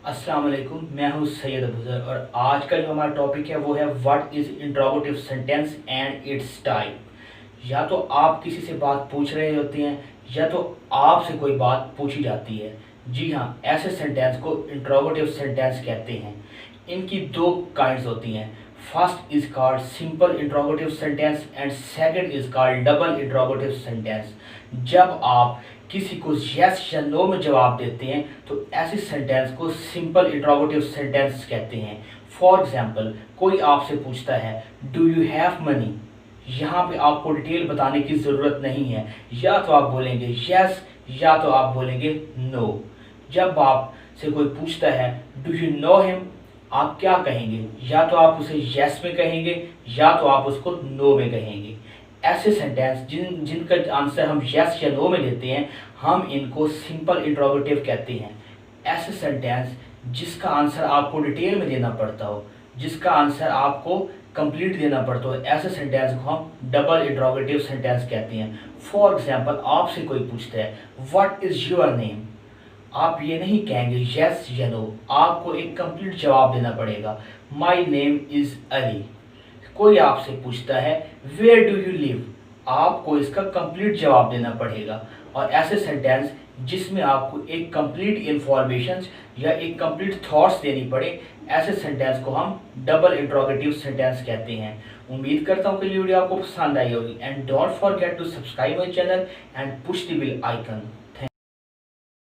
अस्सलाम वालेकुम, मैं हूँ सैयद अबूज़र और आज का जो हमारा टॉपिक है वो है what is interrogative sentence and it's type. या तो आप किसी से बात पूछ रहे होते हैं या तो आपसे कोई बात पूछी जाती है। जी हाँ, ऐसे सेंटेंस को इंट्रोगेटिव सेंटेंस कहते हैं। इनकी दो काइंड्स होती हैं। First is called simple interrogative sentence and second is called double interrogative sentence. जब आप किसी को यस या नो में जवाब देते हैं तो ऐसे सेंटेंस को सिंपल इंट्रोगेटिव सेंटेंस कहते हैं। फॉर एग्जाम्पल, कोई आपसे पूछता है डू यू हैव मनी। यहाँ पे आपको डिटेल बताने की ज़रूरत नहीं है, या तो आप बोलेंगे यस या तो आप बोलेंगे नो। जब आपसे कोई पूछता है डू यू नो हिम, आप क्या कहेंगे? या तो आप उसे यस में कहेंगे या तो आप उसको नो में कहेंगे। ऐसे सेंटेंस जिनका आंसर हम यस या नो में देते हैं, हम इनको सिंपल इंट्रोगेटिव कहते हैं। ऐसे सेंटेंस जिसका आंसर आपको डिटेल में देना पड़ता हो, जिसका आंसर आपको कंप्लीट देना पड़ता हो, ऐसे सेंटेंस को हम डबल इंट्रोगेटिव सेंटेंस कहते हैं। फॉर एग्जाम्पल, आपसे कोई पूछता है व्हाट इज़ योर नेम, आप ये नहीं कहेंगे यस या नो, आपको एक कंप्लीट जवाब देना पड़ेगा। My name is Ali. कोई आपसे पूछता है वेयर डू यू लिव, आपको इसका कंप्लीट जवाब देना पड़ेगा। और ऐसे सेंटेंस जिसमें आपको एक कंप्लीट इंफॉर्मेशन या एक कंप्लीट थॉट्स देनी पड़े, ऐसे सेंटेंस को हम डबल इंट्रोगेटिव सेंटेंस कहते हैं। उम्मीद करता हूँ कि ये वीडियो आपको पसंद आई होगी and don't forget to subscribe my channel and push the bell icon.